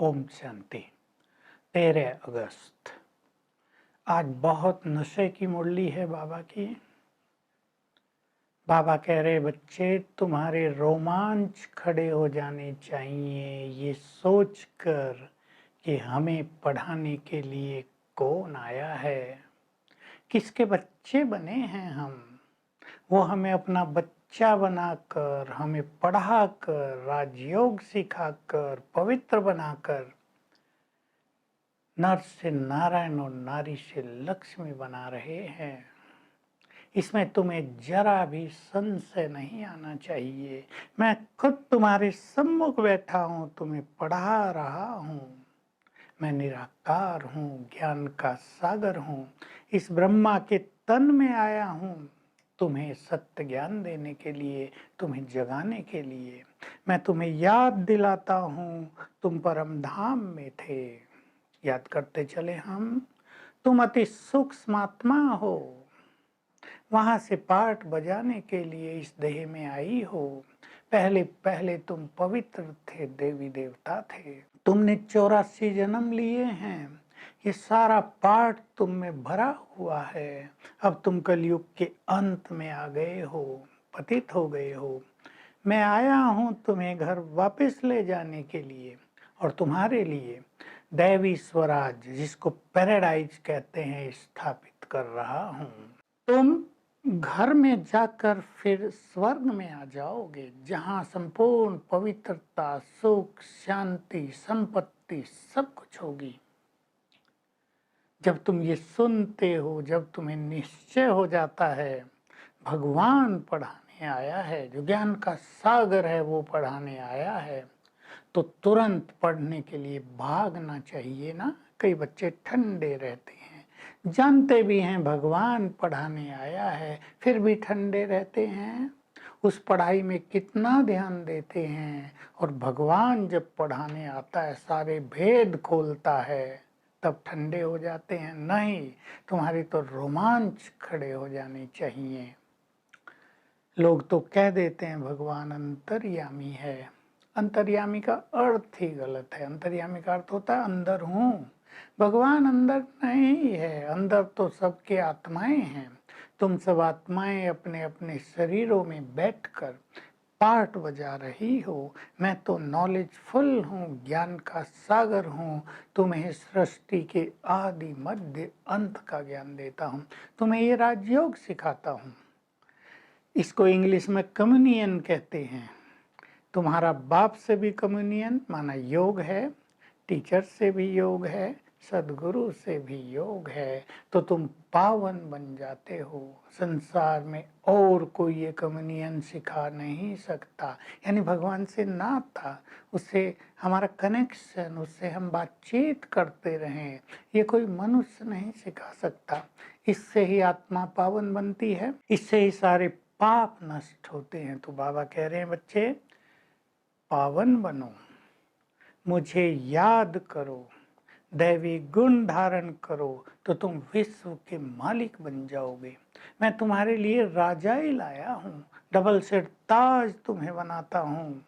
ओम शांति। 13 अगस्त। आज बहुत नशे की मुरली है बाबा की। बाबा कह रहे बच्चे तुम्हारे रोमांच खड़े हो जाने चाहिए ये सोचकर कि हमें पढ़ाने के लिए कौन आया है, किसके बच्चे बने हैं हम। वो हमें अपना बच्चा बनाकर, हमें पढ़ाकर, राजयोग सिखाकर, पवित्र बनाकर नर से नारायण और नारी से लक्ष्मी बना रहे हैं। इसमें तुम्हें जरा भी संशय नहीं आना चाहिए। मैं खुद तुम्हारे सम्मुख बैठा हूँ, तुम्हें पढ़ा रहा हूँ। मैं निराकार हूँ, ज्ञान का सागर हूँ। इस ब्रह्मा के तन में आया हूँ तुम्हें सत्य ज्ञान देने के लिए, तुम्हें जगाने के लिए। मैं तुम्हें याद दिलाता हूँ तुम परम धाम में थे। याद करते चले हम, तुम अति सूक्ष्म आत्मा हो, वहां से पाठ बजाने के लिए इस देह में आई हो। पहले पहले तुम पवित्र थे, देवी देवता थे। तुमने 84 जन्म लिए हैं। ये सारा पाठ तुम में भरा हुआ है। अब तुम कलयुग के अंत में आ गए हो, पतित हो गए हो। मैं आया हूं तुम्हें घर वापस ले जाने के लिए और तुम्हारे लिए दैवी स्वराज, जिसको पैराडाइज कहते हैं, स्थापित कर रहा हूं। तुम घर में जाकर फिर स्वर्ग में आ जाओगे, जहां संपूर्ण पवित्रता, सुख, शांति, संपत्ति सब कुछ होगी। जब तुम ये सुनते हो, जब तुम्हें निश्चय हो जाता है भगवान पढ़ाने आया है, जो ज्ञान का सागर है वो पढ़ाने आया है, तो तुरंत पढ़ने के लिए भागना चाहिए ना। कई बच्चे ठंडे रहते हैं, जानते भी हैं भगवान पढ़ाने आया है, फिर भी ठंडे रहते हैं। उस पढ़ाई में कितना ध्यान देते हैं, और भगवान जब पढ़ाने आता है, सारे भेद खोलता है, तब ठंडे हो जाते हैं। नहीं, तुम्हारी तो रोमांच खड़े हो जाने चाहिए। लोग तो कह देते हैं भगवान अंतर्यामी है। अंतर्यामी का अर्थ ही गलत है। अंतर्यामी का अर्थ होता है अंदर हूँ। भगवान अंदर नहीं है, अंदर तो सबके आत्माएं हैं। तुम सब आत्माएं अपने अपने शरीरों में बैठकर पार्ट बजा रही हो। मैं तो नॉलेजफुल हूँ, ज्ञान का सागर हूँ। तुम्हें सृष्टि के आदि मध्य अंत का ज्ञान देता हूँ। तुम्हें ये राजयोग सिखाता हूँ। इसको इंग्लिश में कम्युनियन कहते हैं। तुम्हारा बाप से भी कम्युनियन माना योग है, टीचर से भी योग है, सदगुरु से भी योग है, तो तुम पावन बन जाते हो। संसार में और कोई ये कम्युनियन सिखा नहीं सकता। यानी भगवान से नाता, उससे हमारा कनेक्शन, उससे हम बातचीत करते रहें, ये कोई मनुष्य नहीं सिखा सकता। इससे ही आत्मा पावन बनती है, इससे ही सारे पाप नष्ट होते हैं। तो बाबा कह रहे हैं बच्चे पावन बनो, मुझे याद करो, दैवी गुण धारण करो, तो तुम विश्व के मालिक बन जाओगे। मैं तुम्हारे लिए राजाई लाया हूँ, डबल सेट ताज तुम्हें बनाता हूँ।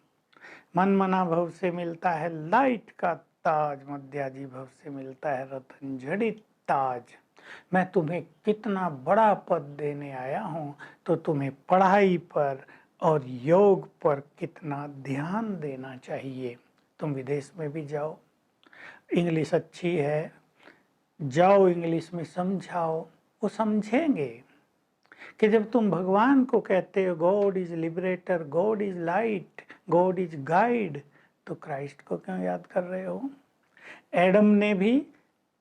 मन मना भव से मिलता है लाइट का ताज, मध्याजी भव से मिलता है रतन जड़ित ताज। मैं तुम्हें कितना बड़ा पद देने आया हूँ, तो तुम्हें पढ़ाई पर और योग पर कितना ध्यान देना चाहिए। तुम विदेश में भी जाओ, इंग्लिश अच्छी है, जाओ इंग्लिश में समझाओ, वो समझेंगे। कि जब तुम भगवान को कहते हो God is liberator, God is light, God is guide, तो क्राइस्ट को क्यों याद कर रहे हो। एडम ने भी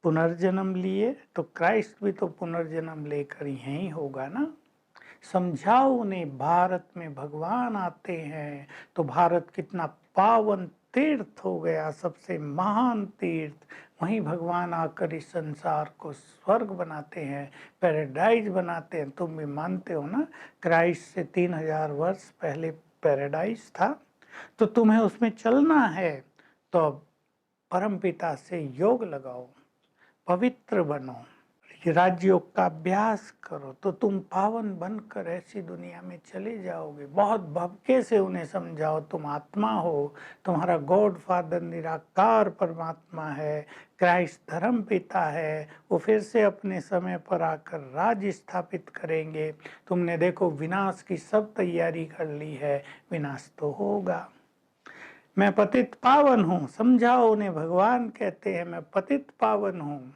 पुनर्जन्म लिए, तो क्राइस्ट भी तो पुनर्जन्म लेकर यही होगा ना। समझाओ उन्हें भारत में भगवान आते हैं तो भारत कितना पावन तीर्थ हो गया, सबसे महान तीर्थ। वहीं भगवान आकर इस संसार को स्वर्ग बनाते हैं, पैराडाइज बनाते हैं। तुम भी मानते हो ना, क्राइस्ट से 3000 वर्ष पहले पैराडाइज था, तो तुम्हें उसमें चलना है। तो अब परमपिता से योग लगाओ, पवित्र बनो, राजयोग का अभ्यास करो तो तुम पावन बनकर ऐसी दुनिया में चले जाओगे। बहुत भव्य से उन्हें समझाओ तुम आत्मा हो, तुम्हारा गॉड फादर निराकार परमात्मा है, क्राइस्ट धर्म पिता है, वो फिर से अपने समय पर आकर राज स्थापित करेंगे। तुमने देखो विनाश की सब तैयारी कर ली है, विनाश तो होगा। मैं पतित पावन हूँ, समझाओ उन्हें, भगवान कहते हैं मैं पतित पावन हूँ,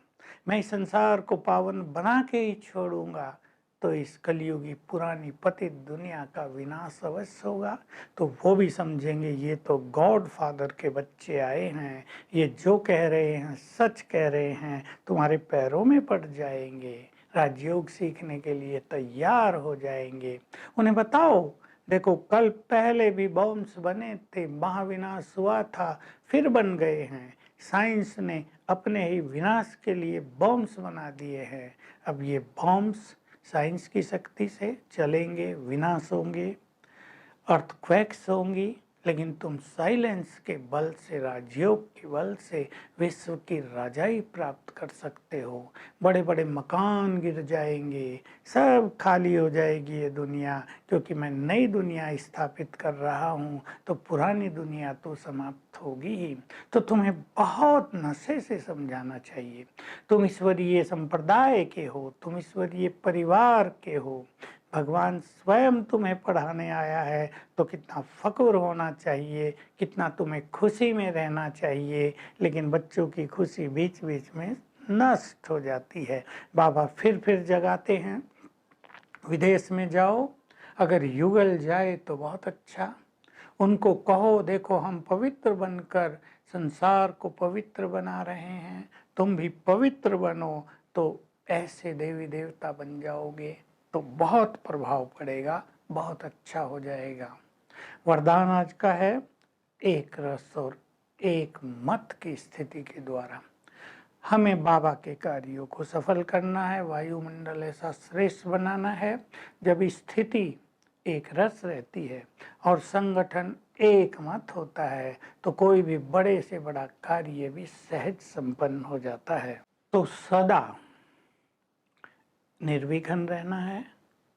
मैं इस संसार को पावन बना के ही छोड़ूंगा। तो इस कलयुगी पुरानी पतित दुनिया का विनाश अवश्य होगा। तो वो भी समझेंगे ये तो गॉड फादर के बच्चे आए हैं, ये जो कह रहे हैं सच कह रहे हैं, तुम्हारे पैरों में पड़ जाएंगे, राजयोग सीखने के लिए तैयार हो जाएंगे। उन्हें बताओ देखो कल पहले भी बॉम्ब्स बने थे, महाविनाश हुआ था, फिर बन गए हैं। साइंस ने अपने ही विनाश के लिए बॉम्ब्स बना दिए हैं। अब ये बॉम्ब्स साइंस की शक्ति से चलेंगे, विनाश होंगे, अर्थक्वेक्स होंगी, लेकिन तुम साइलेंस के बल से, राजयोग के बल से विश्व की राजाई प्राप्त कर सकते हो। बड़े बड़े मकान गिर जाएंगे, सब खाली हो जाएगी ये दुनिया, क्योंकि मैं नई दुनिया स्थापित कर रहा हूँ, तो पुरानी दुनिया तो समाप्त होगी ही। तो तुम्हें बहुत नशे से समझाना चाहिए, तुम ईश्वरीय संप्रदाय के हो, तुम ईश्वरीय परिवार के हो, भगवान स्वयं तुम्हें पढ़ाने आया है, तो कितना फक्र होना चाहिए, कितना तुम्हें खुशी में रहना चाहिए। लेकिन बच्चों की खुशी बीच बीच में नष्ट हो जाती है। बाबा फिर जगाते हैं, विदेश में जाओ, अगर युगल जाए तो बहुत अच्छा। उनको कहो देखो हम पवित्र बनकर संसार को पवित्र बना रहे हैं, तुम भी पवित्र बनो, तो ऐसे देवी देवता बन जाओगे, तो बहुत प्रभाव पड़ेगा, बहुत अच्छा हो जाएगा। वरदान आज का है एक रस और एक मत की स्थिति के द्वारा हमें बाबा के कार्यों को सफल करना है, वायुमंडल ऐसा श्रेष्ठ बनाना है। जब स्थिति एक रस रहती है और संगठन एक मत होता है, तो कोई भी बड़े से बड़ा कार्य भी सहज संपन्न हो जाता है। तो सदा निर्विघ्न रहना है,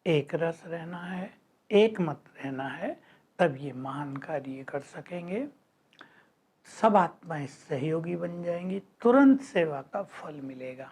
एक रस रहना है, एक मत रहना है, तब ये महान कार्य कर सकेंगे। सब आत्माएं सहयोगी बन जाएंगी, तुरंत सेवा का फल मिलेगा।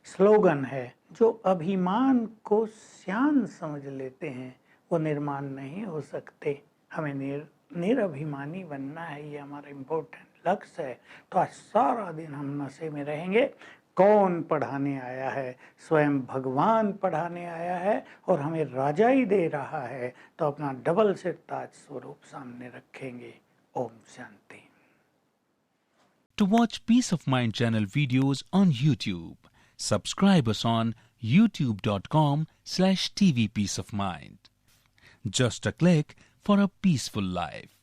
स्लोगन है, जो अभिमान को श्यान समझ लेते हैं वो निर्माण नहीं हो सकते। हमें निरभिमानी बनना है, ये हमारा इम्पोर्टेंट लक्ष्य है। तो आज सारा दिन हम नशे में रहेंगे। कौन पढ़ाने आया है? स्वयं भगवान पढ़ाने आया है और हमें राजाई दे रहा है, तो अपना डबल सिर ताज स्वरूप सामने रखेंगे। Om Shanti. To watch Peace of Mind channel videos on YouTube, subscribe us on youtube.com/tvpeaceofmind. Just a click for a peaceful life.